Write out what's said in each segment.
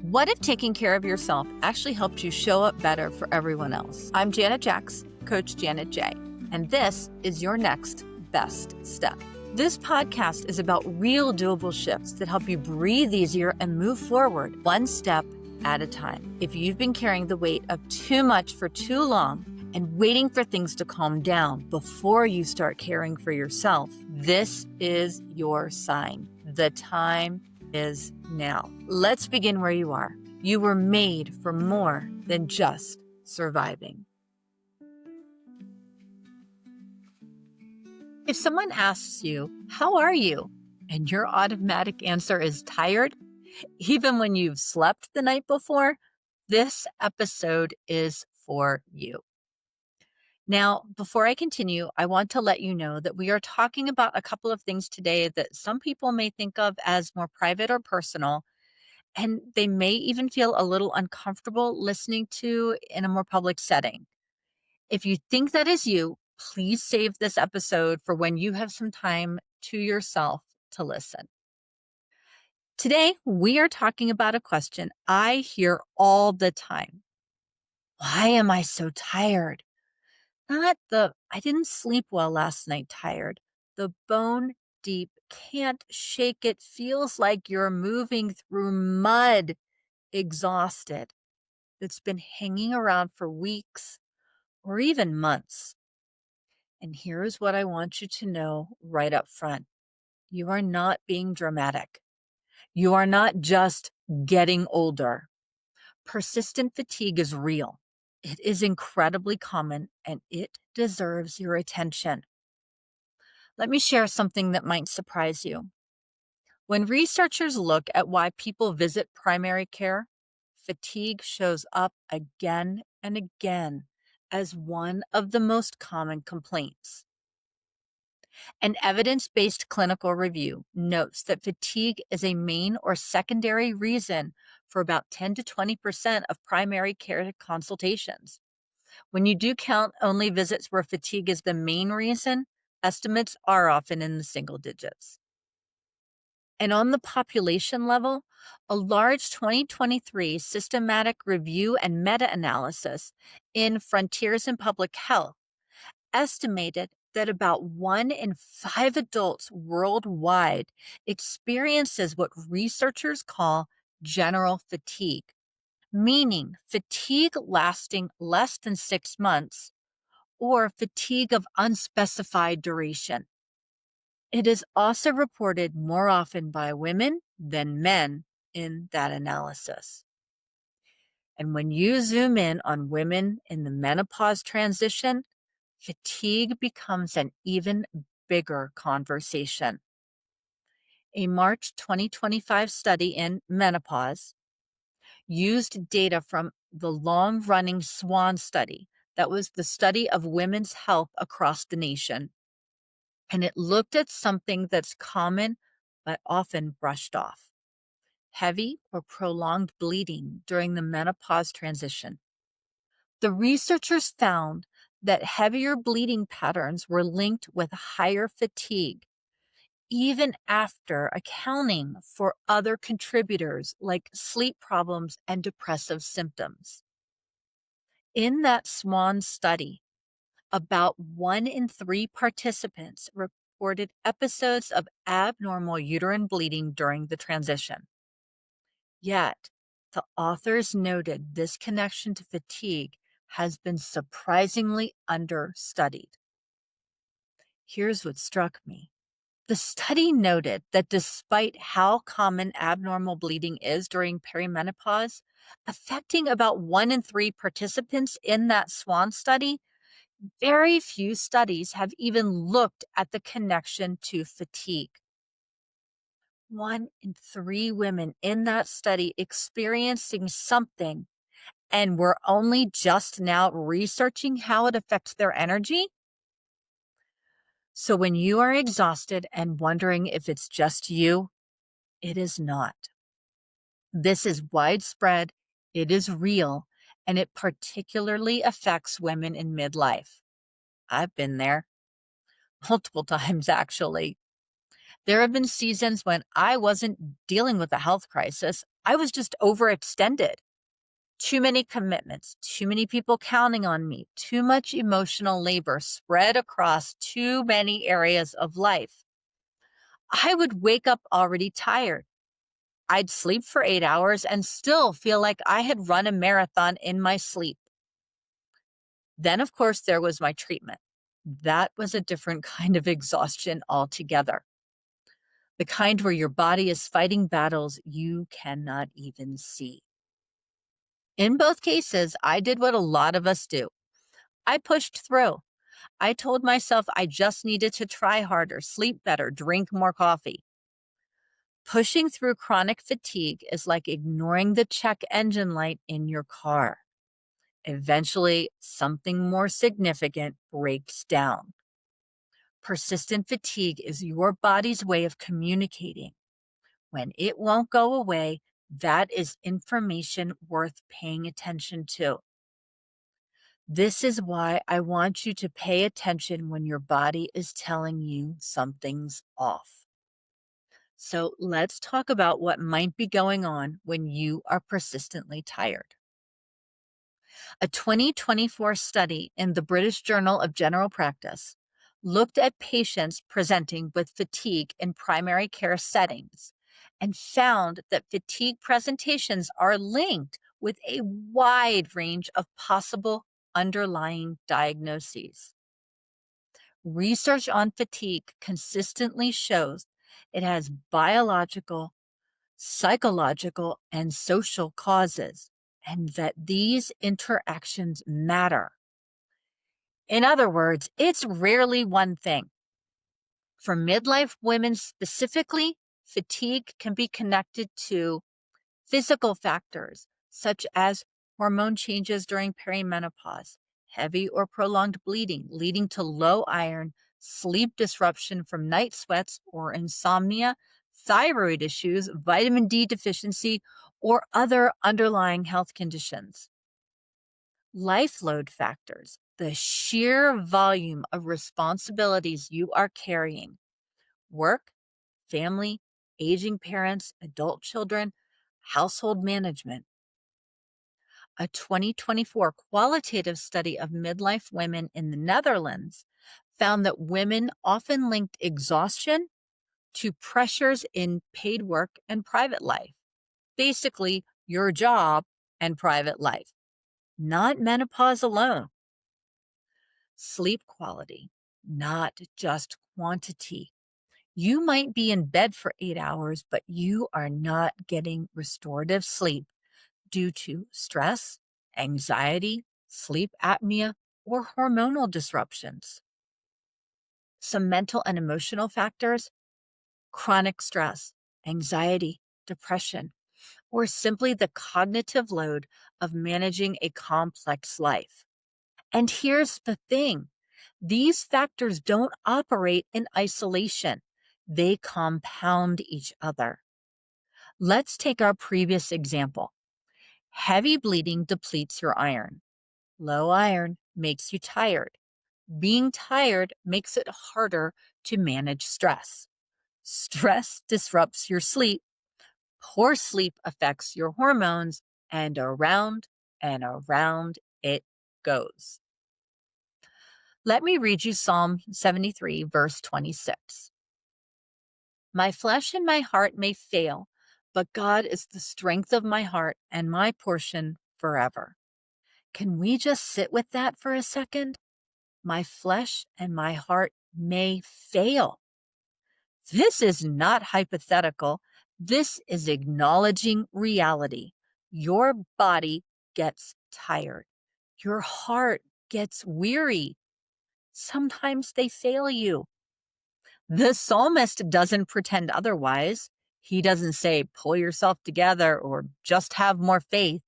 What if taking care of yourself actually helped you show up better for everyone else? I'm Janet Jacks, Coach Janet J, and this is your next best step. This podcast is about real doable shifts that help you breathe easier and move forward one step at a time. If you've been carrying the weight of too much for too long and waiting for things to calm down before you start caring for yourself, this is your sign. The time is now. Let's begin where you are. You were made for more than just surviving. If someone asks you, "How are you?" and your automatic answer is tired, even when you've slept the night before, this episode is for you. Now, before I continue, I want to let you know that we are talking about a couple of things today that some people may think of as more private or personal, and they may even feel a little uncomfortable listening to in a more public setting. If you think that is you, please save this episode for when you have some time to yourself to listen. Today, we are talking about a question I hear all the time. Why am I so tired? Not the "I didn't sleep well last night" tired. The bone deep, can't shake it, feels like you're moving through mud, exhausted. That's been hanging around for weeks or even months. And here's what I want you to know right up front. You are not being dramatic. You are not just getting older. Persistent fatigue is real. It is incredibly common and it deserves your attention. Let me share something that might surprise you. When researchers look at why people visit primary care, fatigue shows up again and again as one of the most common complaints. An evidence-based clinical review notes that fatigue is a main or secondary reason for about 10 to 20% of primary care consultations. When you do count only visits where fatigue is the main reason, estimates are often in the single digits. And on the population level, a large 2023 systematic review and meta-analysis in Frontiers in Public Health estimated that about 1 in 5 adults worldwide experiences what researchers call general fatigue, meaning fatigue lasting less than 6 months or fatigue of unspecified duration. It is also reported more often by women than men in that analysis. And when you zoom in on women in the menopause transition, fatigue becomes an even bigger conversation. A March 2025 study in Menopause used data from the long-running SWAN study, that was the study of women's health across the nation. And it looked at something that's common but often brushed off: heavy or prolonged bleeding during the menopause transition. The researchers found that heavier bleeding patterns were linked with higher fatigue, even after accounting for other contributors like sleep problems and depressive symptoms. In that SWAN study, about 1 in 3 participants reported episodes of abnormal uterine bleeding during the transition. Yet, the authors noted this connection to fatigue has been surprisingly understudied. Here's what struck me. The study noted that despite how common abnormal bleeding is during perimenopause, affecting about 1 in 3 participants in that SWAN study, very few studies have even looked at the connection to fatigue. 1 in 3 women in that study experiencing something, and we're only just now researching how it affects their energy? So when you are exhausted and wondering if it's just you, it is not. This is widespread, it is real, and it particularly affects women in midlife. I've been there multiple times, actually. There have been seasons when I wasn't dealing with a health crisis. I was just overextended. Too many commitments, too many people counting on me, too much emotional labor spread across too many areas of life. I would wake up already tired. I'd sleep for 8 hours and still feel like I had run a marathon in my sleep. Then, of course, there was my treatment. That was a different kind of exhaustion altogether. The kind where your body is fighting battles you cannot even see. In both cases, I did what a lot of us do. I pushed through. I told myself I just needed to try harder, sleep better, drink more coffee. Pushing through chronic fatigue is like ignoring the check engine light in your car. Eventually, something more significant breaks down. Persistent fatigue is your body's way of communicating. When it won't go away, that is information worth paying attention to. This is why I want you to pay attention when your body is telling you something's off. So let's talk about what might be going on when you are persistently tired. A 2024 study in the British Journal of General Practice looked at patients presenting with fatigue in primary care settings and found that fatigue presentations are linked with a wide range of possible underlying diagnoses. Research on fatigue consistently shows it has biological, psychological, and social causes, and that these interactions matter. In other words, it's rarely one thing. For midlife women specifically, fatigue can be connected to physical factors such as hormone changes during perimenopause, heavy or prolonged bleeding leading to low iron, sleep disruption from night sweats or insomnia, thyroid issues, vitamin D deficiency, or other underlying health conditions. Life load factors, the sheer volume of responsibilities you are carrying, work, family, aging parents, adult children, household management. A 2024 qualitative study of midlife women in the Netherlands found that women often linked exhaustion to pressures in paid work and private life. Basically, your job and private life, not menopause alone. Sleep quality, not just quantity. You might be in bed for 8 hours, but you are not getting restorative sleep due to stress, anxiety, sleep apnea, or hormonal disruptions. Some mental and emotional factors: chronic stress, anxiety, depression, or simply the cognitive load of managing a complex life. And here's the thing: these factors don't operate in isolation. They compound each other. Let's take our previous example. Heavy bleeding depletes your iron. Low iron makes you tired. Being tired makes it harder to manage stress. Stress disrupts your sleep. Poor sleep affects your hormones, and around it goes. Let me read you Psalm 73, verse 26. My flesh and my heart may fail, but God is the strength of my heart and my portion forever. Can we just sit with that for a second? My flesh and my heart may fail. This is not hypothetical. This is acknowledging reality. Your body gets tired. Your heart gets weary. Sometimes they fail you. The psalmist doesn't pretend otherwise. He doesn't say, pull yourself together or just have more faith.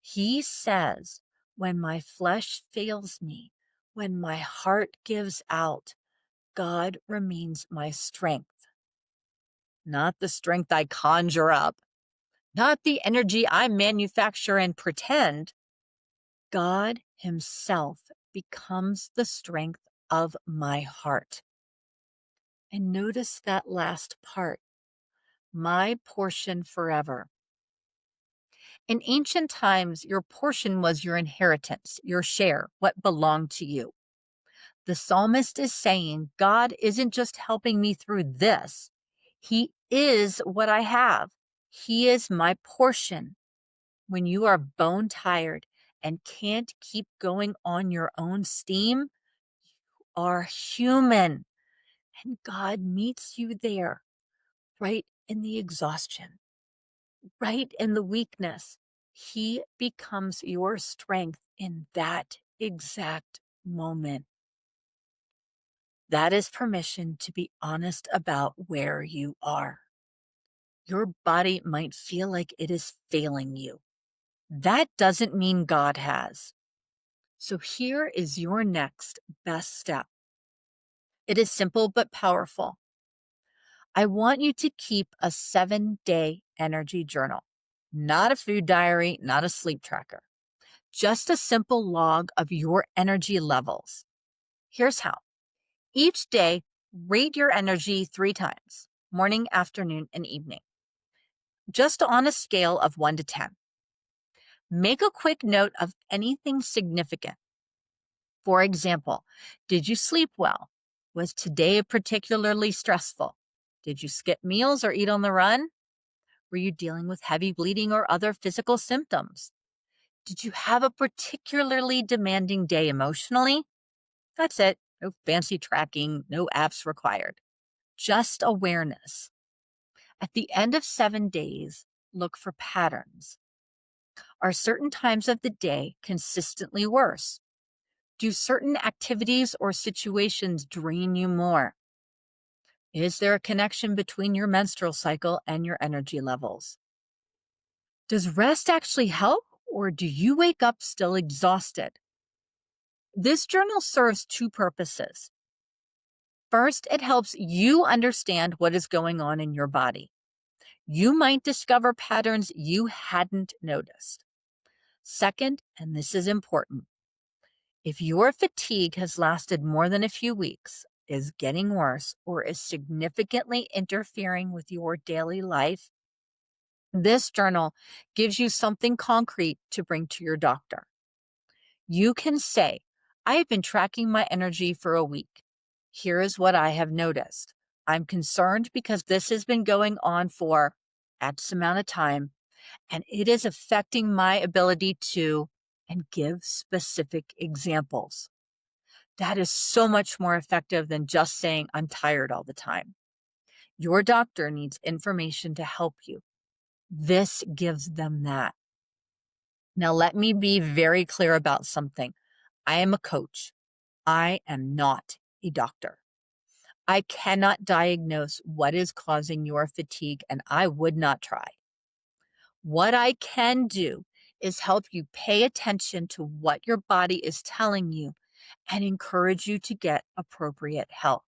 He says, when my flesh fails me, when my heart gives out, God remains my strength. Not the strength I conjure up, not the energy I manufacture and pretend. God Himself becomes the strength of my heart. And notice that last part, my portion forever. In ancient times, your portion was your inheritance, your share, what belonged to you. The psalmist is saying, God isn't just helping me through this. He is what I have. He is my portion. When you are bone tired and can't keep going on your own steam, you are human. And God meets you there, right in the exhaustion, right in the weakness. He becomes your strength in that exact moment. That is permission to be honest about where you are. Your body might feel like it is failing you. That doesn't mean God has. So here is your next best step. It is simple but powerful. I want you to keep a 7-day energy journal, not a food diary, not a sleep tracker, just a simple log of your energy levels. Here's how. Each day, rate your energy 3 times, morning, afternoon, and evening, just on a scale of 1 to 10. Make a quick note of anything significant. For example, did you sleep well? Was today particularly stressful? Did you skip meals or eat on the run? Were you dealing with heavy bleeding or other physical symptoms? Did you have a particularly demanding day emotionally? That's it. No fancy tracking, no apps required. Just awareness. At the end of 7 days, look for patterns. Are certain times of the day consistently worse? Do certain activities or situations drain you more? Is there a connection between your menstrual cycle and your energy levels? Does rest actually help, or do you wake up still exhausted? This journal serves 2 purposes. First, it helps you understand what is going on in your body. You might discover patterns you hadn't noticed. Second, and this is important, if your fatigue has lasted more than a few weeks, is getting worse, or is significantly interfering with your daily life, this journal gives you something concrete to bring to your doctor. You can say, I have been tracking my energy for a week. Here is what I have noticed. I'm concerned because this has been going on for X amount of time, and it is affecting my ability to, and give specific examples. That is so much more effective than just saying, I'm tired all the time. Your doctor needs information to help you. This gives them that. Now, let me be very clear about something. I am a coach. I am not a doctor. I cannot diagnose what is causing your fatigue, and I would not try. What I can do is help you pay attention to what your body is telling you and encourage you to get appropriate help.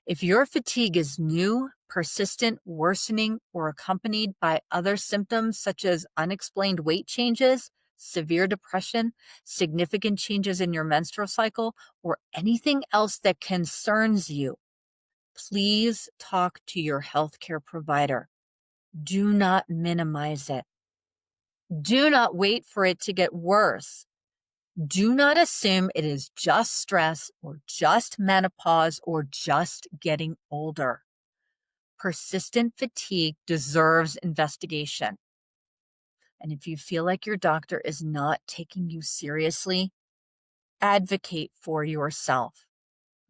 If your fatigue is new, persistent, worsening, or accompanied by other symptoms such as unexplained weight changes, severe depression, significant changes in your menstrual cycle, or anything else that concerns you, please talk to your healthcare provider. Do not minimize it. Do not wait for it to get worse. Do not assume it is just stress or just menopause or just getting older. Persistent fatigue deserves investigation. And if you feel like your doctor is not taking you seriously, advocate for yourself.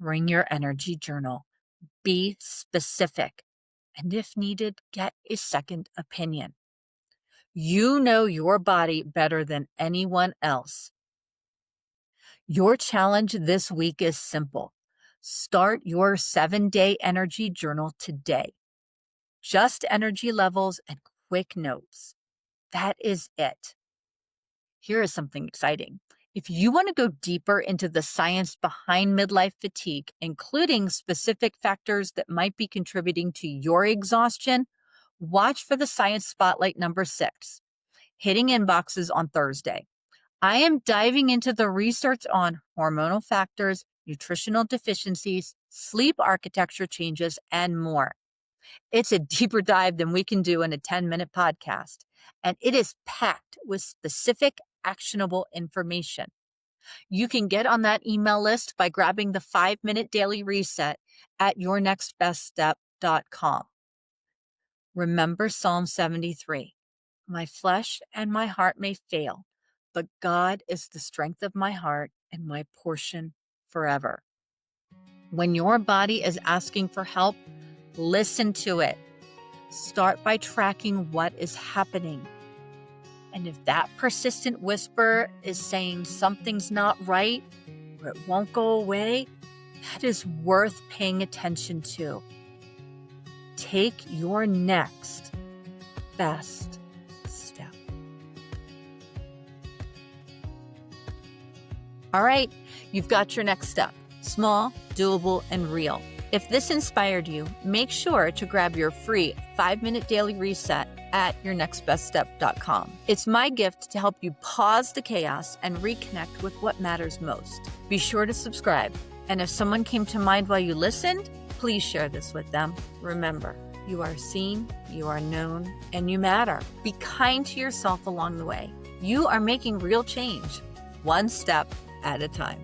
Bring your energy journal. Be specific. And if needed, get a second opinion. You know your body better than anyone else. Your challenge this week is simple. Start your 7-day energy journal today. Just energy levels and quick notes. That is it. Here is something exciting. If you want to go deeper into the science behind midlife fatigue, including specific factors that might be contributing to your exhaustion, watch for the Science Spotlight number 6, hitting inboxes on Thursday. I am diving into the research on hormonal factors, nutritional deficiencies, sleep architecture changes, and more. It's a deeper dive than we can do in a 10-minute podcast, and it is packed with specific, actionable information. You can get on that email list by grabbing the 5-minute daily reset at yournextbeststep.com. Remember Psalm 73. My flesh and my heart may fail, but God is the strength of my heart and my portion forever. When your body is asking for help, listen to it. Start by tracking what is happening. And if that persistent whisper is saying something's not right or it won't go away, that is worth paying attention to. Take your next best step. All right, you've got your next step. Small, doable, and real. If this inspired you, make sure to grab your free 5-minute daily reset at yournextbeststep.com. It's my gift to help you pause the chaos and reconnect with what matters most. Be sure to subscribe. And if someone came to mind while you listened, please share this with them. Remember, you are seen, you are known, and you matter. Be kind to yourself along the way. You are making real change, one step at a time.